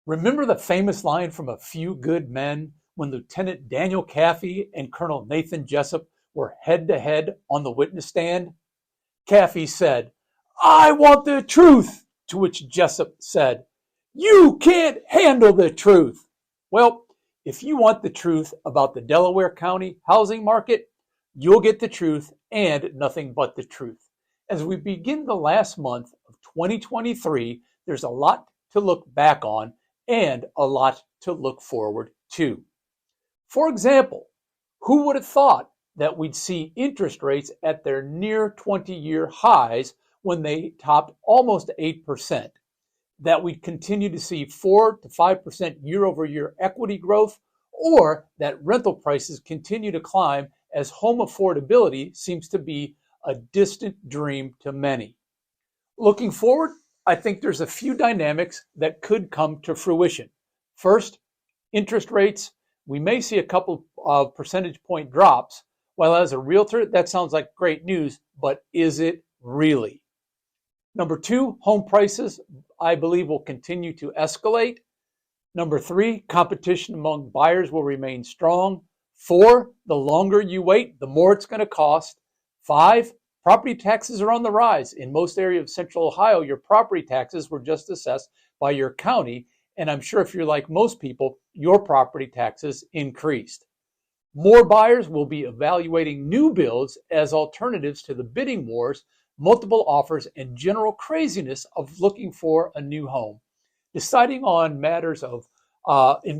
Remember the famous line from A Few Good Men when Lieutenant Daniel Kaffee and Colonel Nathan Jessup were head to head on the witness stand? Kaffee said, "I want the truth," to which Jessup said, "You can't handle the truth." Well, if you want the truth about the Delaware County housing market, you'll get the truth and nothing but the truth. As we begin the last month of 2023, there's a lot to look back on and a lot to look forward to. For example, who would have thought that we'd see interest rates at their near 20-year highs when they topped almost 8%? That we'd continue to see 4 to 5% year-over-year equity growth, or that rental prices continue to climb as home affordability seems to be a distant dream to many. Looking forward, I think there's a few dynamics that could come to fruition. First, interest rates. We may see a couple of percentage point drops. While as a realtor, that sounds like great news, but is it really? Number two, home prices, I believe, will continue to escalate. Number three, competition among buyers will remain strong. Four, the longer you wait, the more it's going to cost. Five, property taxes are on the rise. In most areas of Central Ohio, your property taxes were just assessed by your county, and I'm sure if you're like most people, your property taxes increased. More buyers will be evaluating new builds as alternatives to the bidding wars, multiple offers, and general craziness of looking for a new home. Deciding on matters of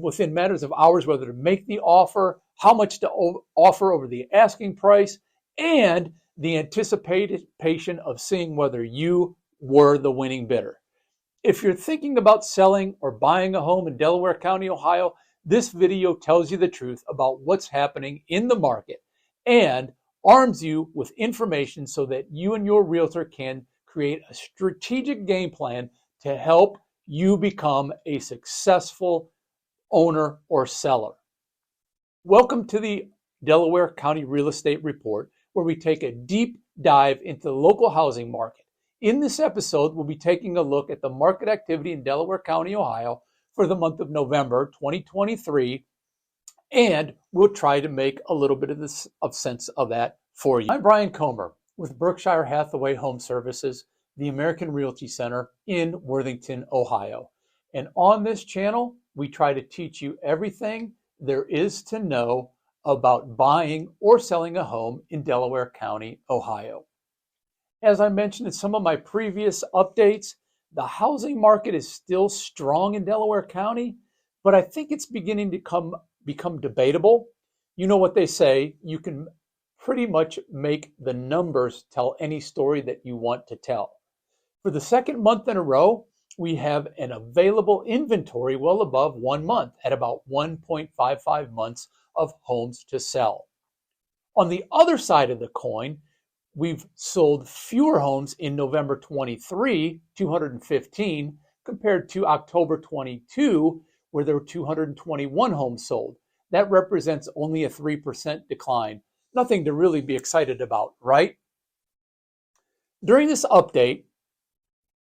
within matters of hours whether to make the offer, how much to offer over the asking price, and the anticipation of seeing whether you were the winning bidder. If you're thinking about selling or buying a home in Delaware County, Ohio, this video tells you the truth about what's happening in the market and arms you with information so that you and your realtor can create a strategic game plan to help you become a successful owner or seller. Welcome to the Delaware County Real Estate Report, where we take a deep dive into the local housing market. In this episode, we'll be taking a look at the market activity in Delaware County, Ohio for the month of November 2023, and we'll try to make a little bit of sense of that for you. I'm Brian Comer with Berkshire Hathaway Home Services, the American Realty Center in Worthington, Ohio. And on this channel, we try to teach you everything there is to know about buying or selling a home in Delaware County, Ohio. As I mentioned in some of my previous updates, the housing market is still strong in Delaware County, but I think it's beginning to become debatable. You know what they say, you can pretty much make the numbers tell any story that you want to tell. For the second month in a row, we have an available inventory well above 1 month at about 1.55 months of homes to sell. On the other side of the coin, we've sold fewer homes in November 23, 215, compared to October 22, where there were 221 homes sold. That represents only a 3% decline. Nothing to really be excited about, right? During this update,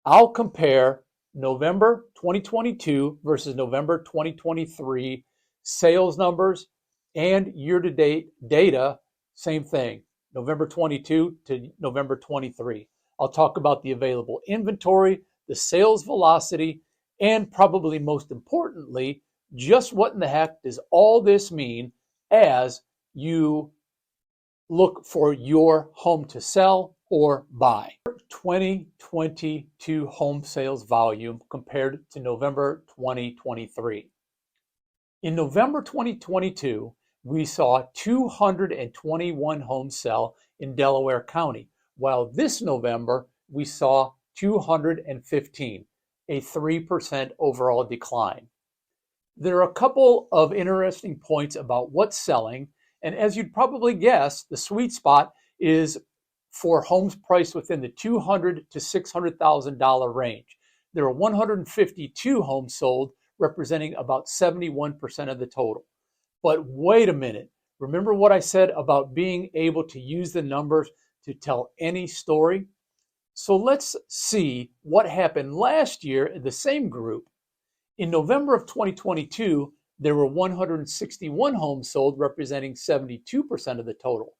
I'll compare November 2022 versus November 2023 sales numbers and year-to-date data, same thing, November 22 to November 23. I'll talk about the available inventory, the sales velocity, and probably most importantly, just what in the heck does all this mean as you look for your home to sell or buy. 2022 home sales volume compared to November 2023. In November 2022, we saw 221 homes sell in Delaware County, while this November we saw 215, a 3% overall decline. There are a couple of interesting points about what's selling, and as you'd probably guess, the sweet spot is for homes priced within the $200,000 to $600,000 range. There are 152 homes sold, representing about 71% of the total. But wait a minute. Remember what I said about being able to use the numbers to tell any story? So let's see what happened last year in the same group. In November of 2022, there were 161 homes sold, representing 72% of the total.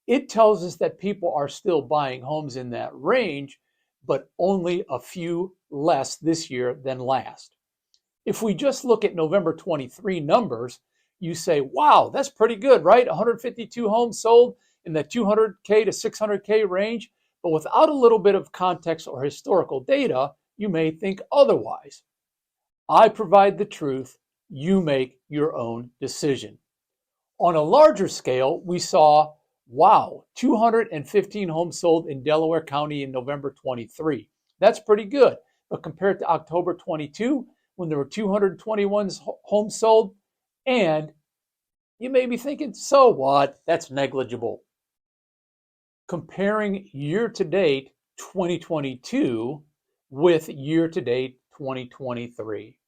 It tells us that people are still buying homes in that range, but only a few less this year than last. If we just look at November 23 numbers, you say, wow, that's pretty good, right? 152 homes sold in the 200K to 600K range. But without a little bit of context or historical data, you may think otherwise. I provide the truth. You make your own decision. On a larger scale, we saw, wow, 215 homes sold in Delaware County in November 23. That's pretty good. But compared to October 22, when there were 221 homes sold, and you may be thinking, so what? That's negligible. Comparing year-to-date 2022 with year-to-date 2023.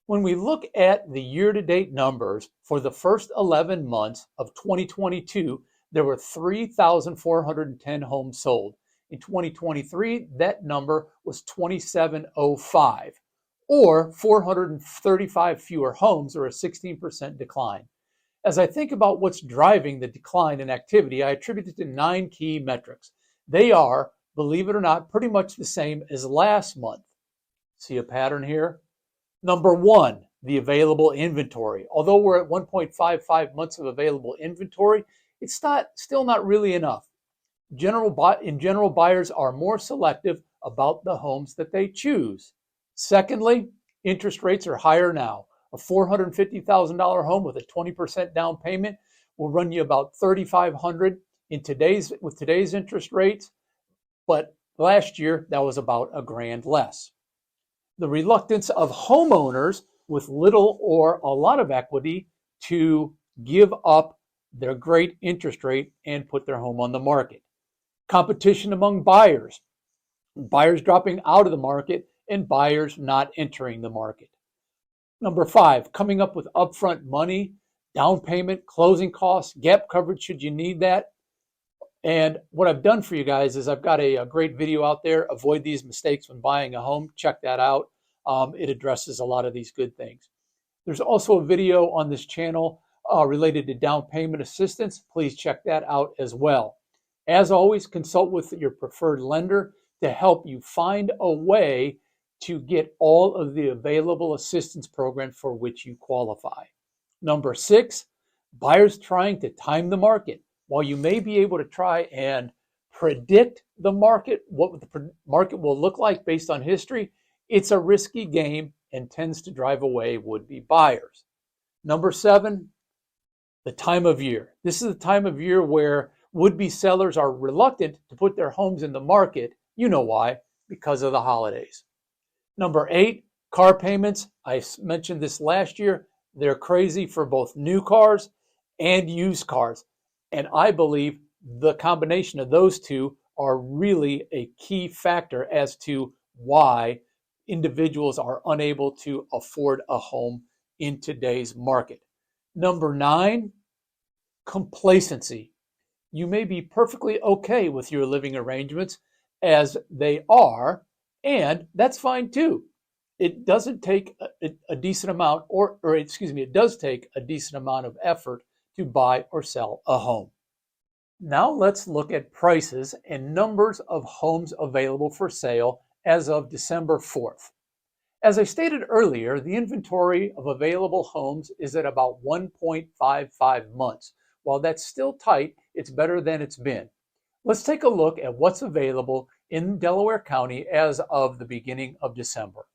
When we look at the year-to-date numbers for the first 11 months of 2022, there were 3,410 homes sold. In 2023, that number was 2,705, or 435 fewer homes, or a 16% decline. As I think about what's driving the decline in activity, I attribute it to 9 key metrics. They are, believe it or not, pretty much the same as last month. See a pattern here? Number 1, the available inventory. Although we're at 1.55 months of available inventory, it's still not really enough. In general, buyers are more selective about the homes that they choose. Secondly, interest rates are higher now. A $450,000 home with a 20% down payment will run you about $3,500 with today's interest rates, but last year that was about $1,000 less. The reluctance of homeowners with little or a lot of equity to give up their great interest rate and put their home on the market. Competition among buyers dropping out of the market and buyers not entering the market. Number 5, coming up with upfront money, down payment, closing costs, gap coverage should you need that. And what I've done for you guys is I've got a great video out there, Avoid These Mistakes When Buying a Home. Check that out. It addresses a lot of these good things. There's also a video on this channel related to down payment assistance. Please check that out as well. As always, consult with your preferred lender to help you find a way to get all of the available assistance programs for which you qualify. Number 6, buyers trying to time the market. While you may be able to try and predict the market, what the market will look like based on history, it's a risky game and tends to drive away would-be buyers. Number 7, the time of year. This is the time of year where would-be sellers are reluctant to put their homes in the market. You know why? Because of the holidays. Number 8, car payments. I mentioned this last year. They're crazy for both new cars and used cars. And I believe the combination of those two are really a key factor as to why individuals are unable to afford a home in today's market. Number 9, complacency. You may be perfectly okay with your living arrangements as they are, and that's fine too. It doesn't take a decent amount, it does take a decent amount of effort to buy or sell a home. Now let's look at prices and numbers of homes available for sale as of December 4th. As I stated earlier, the inventory of available homes is at about 1.55 months. While that's still tight, it's better than it's been. Let's take a look at what's available in Delaware County as of the beginning of December.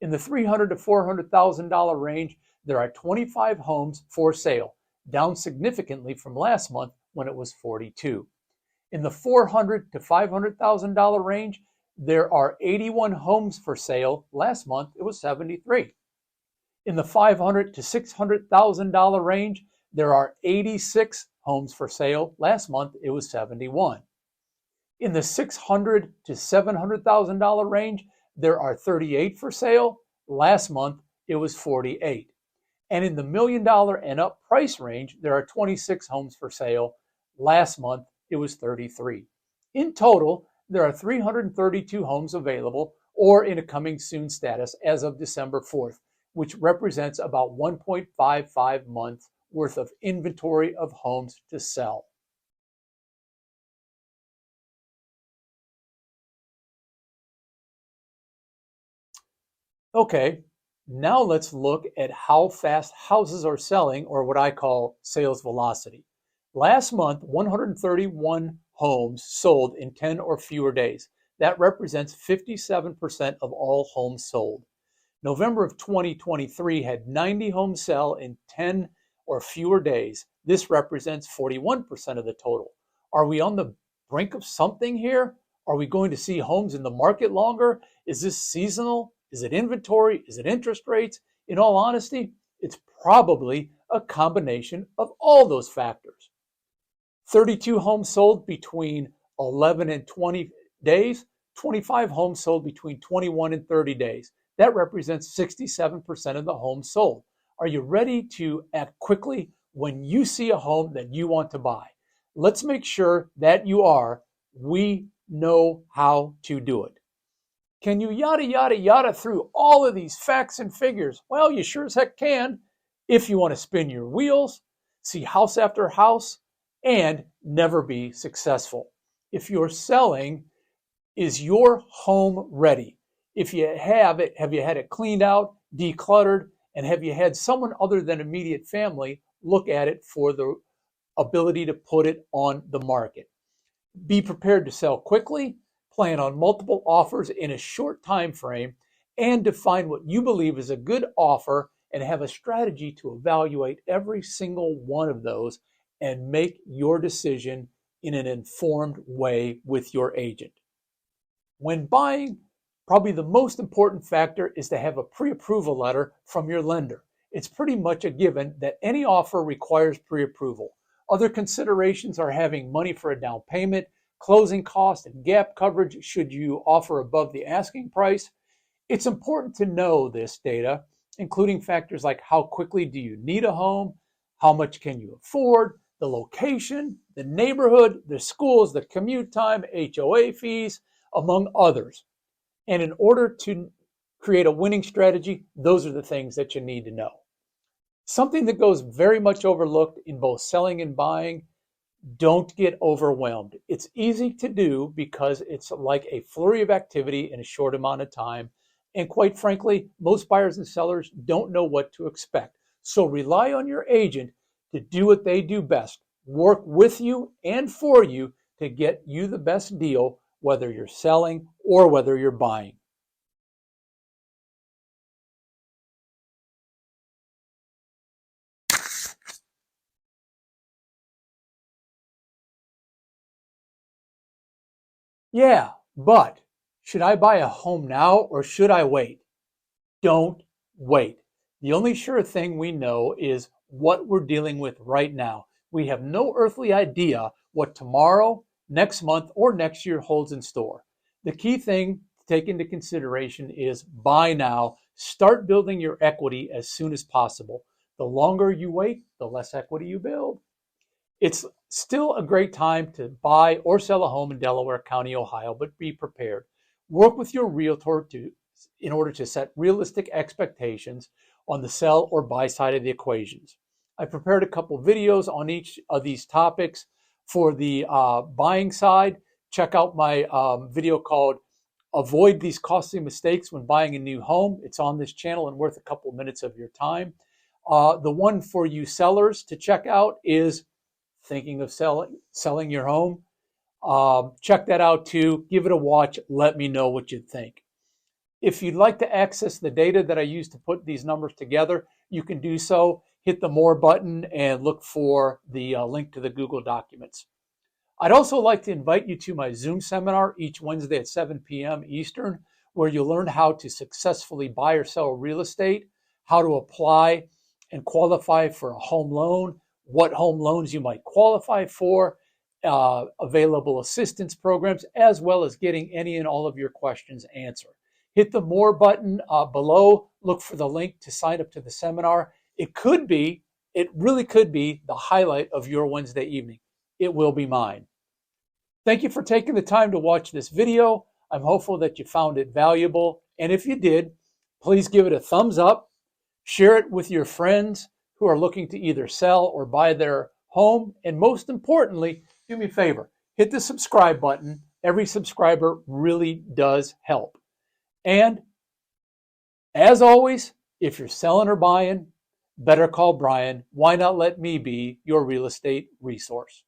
In the $300,000 to $400,000 range, there are 25 homes for sale, down significantly from last month when it was 42. In the $400,000 to $500,000 range, there are 81 homes for sale. Last month, it was 73. In the $500,000 to $600,000 range, there are 86 homes for sale. Last month, it was 71. In the $600,000 to $700,000 range, there are 38 for sale. Last month, it was 48. And in the $1 million and up price range, there are 26 homes for sale. Last month, it was 33. In total, there are 332 homes available or in a coming soon status as of December 4th. which represents about 1.55 months worth of inventory of homes to sell. Okay, now let's look at how fast houses are selling, or what I call sales velocity. Last month, 131 homes sold in 10 or fewer days. That represents 57% of all homes sold. November of 2023 had 90 homes sell in 10 or fewer days. This represents 41% of the total. Are we on the brink of something here? Are we going to see homes in the market longer? Is this seasonal? Is it inventory? Is it interest rates? In all honesty, it's probably a combination of all those factors. 32 homes sold between 11 and 20 days, 25 homes sold between 21 and 30 days. That represents 67% of the homes sold. Are you ready to act quickly when you see a home that you want to buy? Let's make sure that you are. We know how to do it. Can you yada, yada, yada through all of these facts and figures? Well, you sure as heck can if you want to spin your wheels, see house after house, and never be successful. If you're selling, is your home ready? If you have it, have you had it cleaned out, decluttered, and have you had someone other than immediate family look at it for the ability to put it on the market? Be prepared to sell quickly, plan on multiple offers in a short time frame, and define what you believe is a good offer and have a strategy to evaluate every single one of those and make your decision in an informed way with your agent. When buying, probably the most important factor is to have a pre-approval letter from your lender. It's pretty much a given that any offer requires pre-approval. Other considerations are having money for a down payment, closing costs, and gap coverage should you offer above the asking price. It's important to know this data, including factors like how quickly do you need a home, how much can you afford, the location, the neighborhood, the schools, the commute time, HOA fees, among others. And in order to create a winning strategy, those are the things that you need to know. Something that goes very much overlooked in both selling and buying: don't get overwhelmed. It's easy to do because it's like a flurry of activity in a short amount of time. And quite frankly, most buyers and sellers don't know what to expect. So rely on your agent to do what they do best: work with you and for you to get you the best deal, whether you're selling or whether you're buying. Yeah, but should I buy a home now or should I wait? Don't wait. The only sure thing we know is what we're dealing with right now. We have no earthly idea what tomorrow, next month, or next year holds in store. The key thing to take into consideration is buy now. Start building your equity as soon as possible. The longer you wait, the less equity you build. It's still a great time to buy or sell a home in Delaware County, Ohio, but be prepared. Work with your realtor in order to set realistic expectations on the sell or buy side of the equations. I prepared a couple videos on each of these topics. For the buying side, check out my video called Avoid These Costly Mistakes When Buying a New Home. It's on this channel and worth a couple minutes of your time. The one for you sellers to check out is thinking of selling your home. Check that out too. Give it a watch. Let me know what you think. If you'd like to access the data that I use to put these numbers together, you can do so. Hit the More button and look for the link to the Google Documents. I'd also like to invite you to my Zoom seminar each Wednesday at 7 p.m. Eastern, where you'll learn how to successfully buy or sell real estate, how to apply and qualify for a home loan, what home loans you might qualify for, available assistance programs, as well as getting any and all of your questions answered. Hit the More button below. Look for the link to sign up to the seminar. It really could be the highlight of your Wednesday evening. It will be mine. Thank you for taking the time to watch this video. I'm hopeful that you found it valuable. And if you did, please give it a thumbs up. Share it with your friends who are looking to either sell or buy their home. And most importantly, do me a favor, hit the subscribe button. Every subscriber really does help. And as always, if you're selling or buying, better call Brian. Why not let me be your real estate resource?